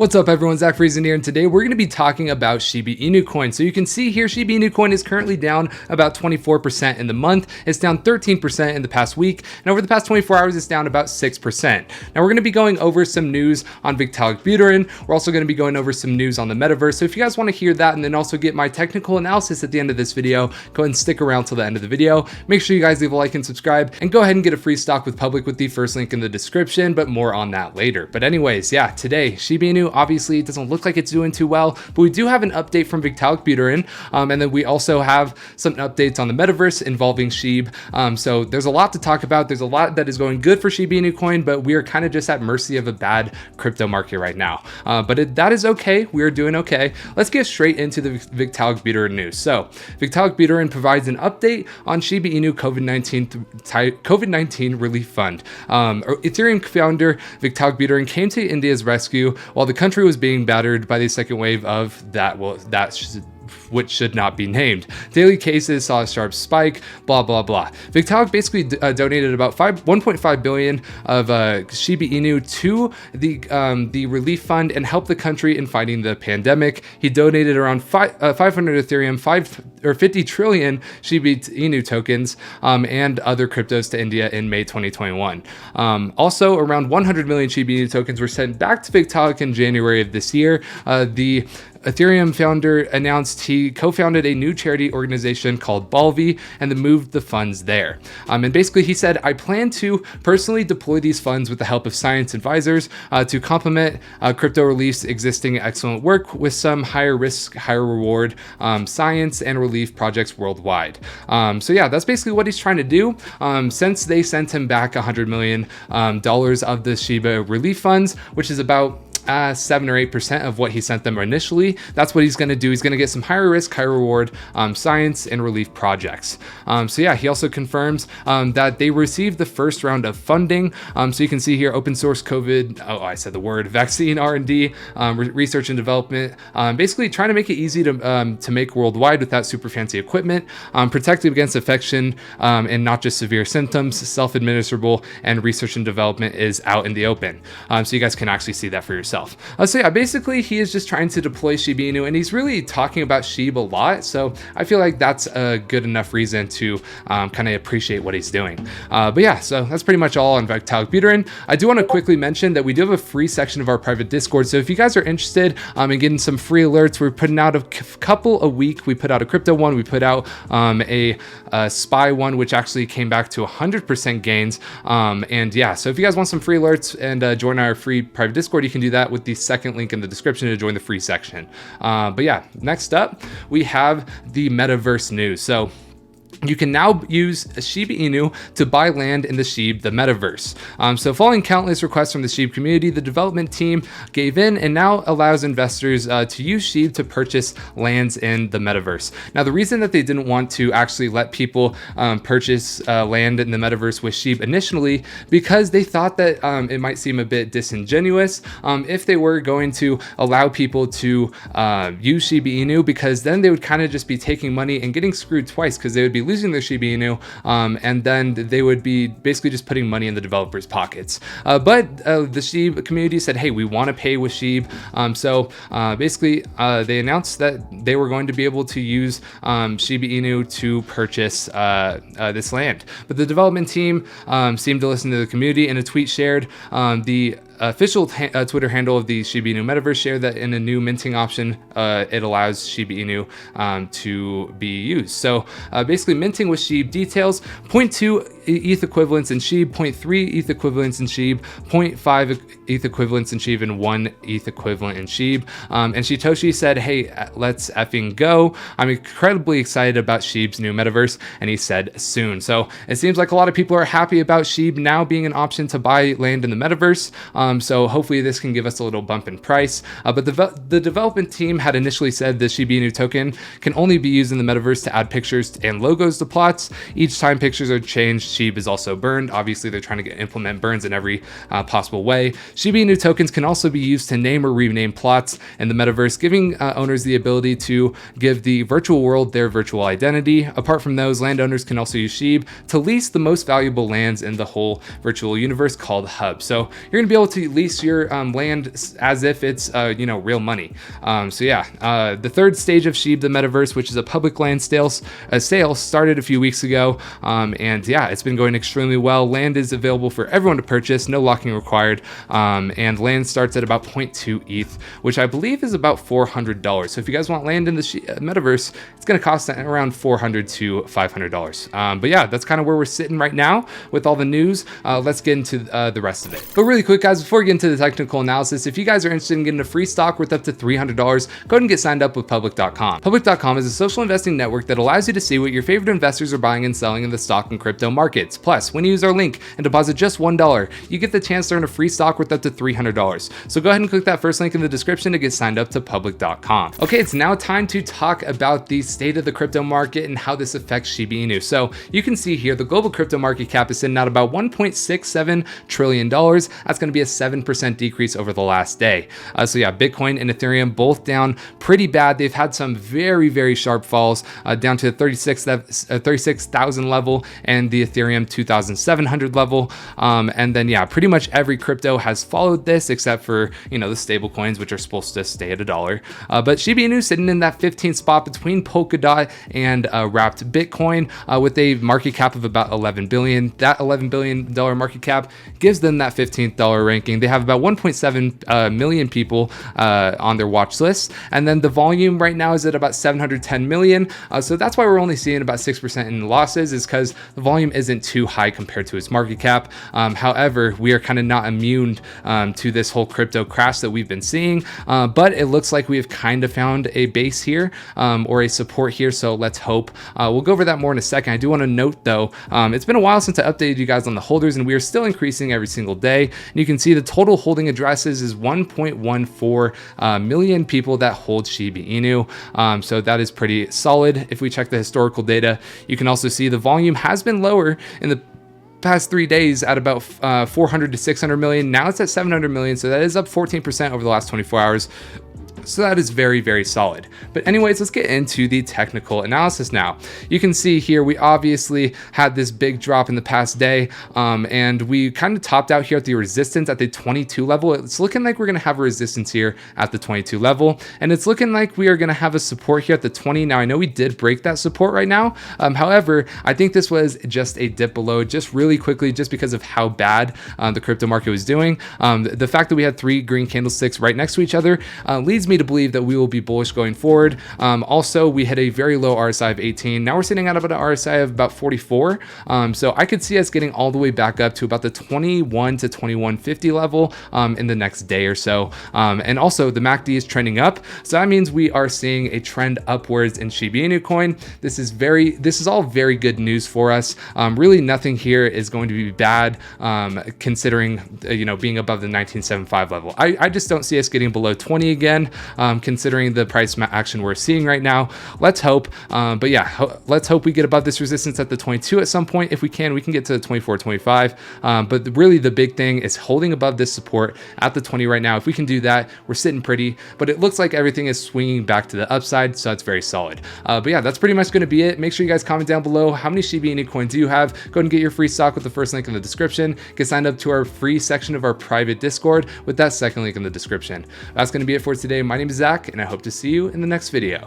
What's up everyone, Zach Friesen here, and today we're going to be talking about Shiba Inu coin. So you can see here Shiba Inu coin is currently down about 24% in the month. It's down 13% in the past week, and over the past 24 hours it's down about 6%. Now we're going to be going over some news on Vitalik Buterin. We're also going to be going over some news on the metaverse. So if you guys want to hear that and then also get my technical analysis at the end of this video, go ahead and stick around till the end of the video. Make sure you guys leave a like and subscribe, and go ahead and get a free stock with Public with the first link in the description, but more on that later. But anyways, yeah, today Shiba Inu obviously it doesn't look like it's doing too well, but we do have an update from Vitalik Buterin, and then we also have some updates on the metaverse involving Shib. So there's a lot to talk about. There's a lot that is going good for Shiba Inu coin, but we are kind of just at mercy of a bad crypto market right now. But that is okay. We are doing okay. Let's get straight into the Vitalik Buterin news. So Vitalik Buterin provides an update on Shiba Inu COVID-19 relief fund. Ethereum founder Vitalik Buterin came to India's rescue while the country was being battered by the second wave of which should not be named. Daily cases saw a sharp spike, blah, blah, blah. Vitalik basically donated about 1.5 billion of Shiba Inu to the relief fund and helped the country in fighting the pandemic. He donated around 500 Ethereum, 50 trillion Shiba Inu tokens, and other cryptos to India in May 2021. Also, around 100 million Shiba Inu tokens were sent back to Vitalik in January of this year. The Ethereum founder announced he co-founded a new charity organization called Balvi and then moved the funds there. And basically he said, I plan to personally deploy these funds with the help of science advisors to complement crypto relief's existing excellent work with some higher risk, higher reward science and relief projects worldwide. So yeah, that's basically what he's trying to do. Since they sent him back $100 million of the Shiba relief funds, which is about 7 or 8% of what he sent them initially. That's what he's going to do. He's going to get some higher risk, higher reward science and relief projects. So yeah, he also confirms that they received the first round of funding. So you can see here open source vaccine R&D, research and development, basically trying to make it easy to make worldwide without super fancy equipment, protected against infection and not just severe symptoms, self-administrable, and research and development is out in the open. So you guys can actually see that for yourself. So yeah, basically he is just trying to deploy Shiba Inu, and he's really talking about Shib a lot. So I feel like that's a good enough reason to kind of appreciate what he's doing. But yeah, so that's pretty much all on Vitalik Buterin. I do want to quickly mention that we do have a free section of our private Discord. So if you guys are interested in getting some free alerts, we're putting out a couple a week. We put out a crypto one. We put out a SPY one, which actually came back to 100% gains. And yeah, so if you guys want some free alerts and join our free private Discord, you can do that with the second link in the description to join the free section. But yeah, next up we have the metaverse news. So you can now use Shiba Inu to buy land in the Shib, the metaverse. So following countless requests from the Shib community, the development team gave in and now allows investors to use Shib to purchase lands in the metaverse. Now, the reason that they didn't want to actually let people purchase land in the metaverse with Shib initially, because they thought that it might seem a bit disingenuous if they were going to allow people to use Shiba Inu, because then they would kind of just be taking money and getting screwed twice, because they would be losing their Shiba Inu, and then they would be basically just putting money in the developers' pockets. But the Shib community said, hey, we want to pay with Shib. So basically they announced that they were going to be able to use Shiba Inu to purchase this land. But the development team seemed to listen to the community. In a tweet shared, the official Twitter handle of the Shiba Inu metaverse shared that in a new minting option, it allows Shiba Inu to be used. So basically minting with Shib details 0.2 ETH equivalents in Shib, 0.3 ETH equivalents in Shib, 0.5 ETH equivalents in Shib, and 1 ETH equivalent in Shib. And Shitoshi said, hey, let's effing go. I'm incredibly excited about Shib's new metaverse. And he said soon. So it seems like a lot of people are happy about Shib now being an option to buy land in the metaverse. So hopefully this can give us a little bump in price. But the development team had initially said the Shiba Inu token can only be used in the metaverse to add pictures and logos to plots. Each time pictures are changed, Shib is also burned. Obviously, they're trying to implement burns in every possible way. Shiba Inu tokens can also be used to name or rename plots in the metaverse, giving owners the ability to give the virtual world their virtual identity. Apart from those, landowners can also use Shib to lease the most valuable lands in the whole virtual universe called Hub. So you're going to be able to lease your land as if it's real money. The third stage of Shib, the metaverse, which is a public land sale, started a few weeks ago, and it's been going extremely well. Land is available for everyone to purchase, no locking required, and land starts at about 0.2 ETH, which I believe is about $400. So if you guys want land in the metaverse, it's going to cost around $400 to $500. That's kind of where we're sitting right now with all the news. Let's get into the rest of it. But really quick, guys, before we get into the technical analysis, if you guys are interested in getting a free stock worth up to $300, go ahead and get signed up with public.com. Public.com is a social investing network that allows you to see what your favorite investors are buying and selling in the stock and crypto markets. Plus, when you use our link and deposit just $1, you get the chance to earn a free stock worth up to $300. So go ahead and click that first link in the description to get signed up to public.com. Okay, it's now time to talk about the state of the crypto market and how this affects Shiba Inu. So you can see here the global crypto market cap is sitting at about $1.67 trillion. That's going to be a 7% decrease over the last day. Bitcoin and Ethereum both down pretty bad. They've had some very, very sharp falls down to the 36,000 level and the Ethereum 2,700 level. Pretty much every crypto has followed this except for, the stable coins, which are supposed to stay at $1. But Shiba Inu sitting in that 15th spot between Polkadot and wrapped Bitcoin with a market cap of about 11 billion. That $11 billion market cap gives them that 15th ranking. They have about 1.7 million people on their watch list. And then the volume right now is at about 710 million. So that's why we're only seeing about 6% in losses, is because the volume isn't too high compared to its market cap. However, we are kind of not immune to this whole crypto crash that we've been seeing. But it looks like we have kind of found a base here or a support here. So let's hope. We'll go over that more in a second. I do want to note though, it's been a while since I updated you guys on the holders, and we are still increasing every single day. And you can see the total holding addresses is 1.14 million people that hold Shiba Inu. So that is pretty solid. If we check the historical data, you can also see the volume has been lower in the past 3 days at about 400 to 600 million. Now it's at 700 million. So that is up 14% over the last 24 hours. So that is very, very solid. But anyways, let's get into the technical analysis now. You can see here, we obviously had this big drop in the past day, and we kind of topped out here at the resistance at the 22 level. It's looking like we're going to have a resistance here at the 22 level, and it's looking like we are going to have a support here at the 20. Now, I know we did break that support right now. However, I think this was just a dip below just really quickly, just because of how bad the crypto market was doing. The fact that we had 3 green candlesticks right next to each other leads me to believe that we will be bullish going forward. Also, we hit a very low RSI of 18. Now we're sitting at about an RSI of about 44. So I could see us getting all the way back up to about the 21 to 2150 level in the next day or so. And also the MACD is trending up. So that means we are seeing a trend upwards in Shiba Inu coin. This is all very good news for us. Really nothing here is going to be bad considering being above the 1975 level. I just don't see us getting below 20 again. Considering the price action we're seeing right now. Let's hope. Let's hope we get above this resistance at the 22 at some point. If we can get to the 24, 25. But really the big thing is holding above this support at the 20 right now. If we can do that, we're sitting pretty, but it looks like everything is swinging back to the upside. So that's very solid. That's pretty much going to be it. Make sure you guys comment down below how many Shiba Inu coins do you have. Go ahead and get your free stock with the first link in the description. Get signed up to our free section of our private Discord with that second link in the description. That's going to be it for today. My name is Zach, and I hope to see you in the next video.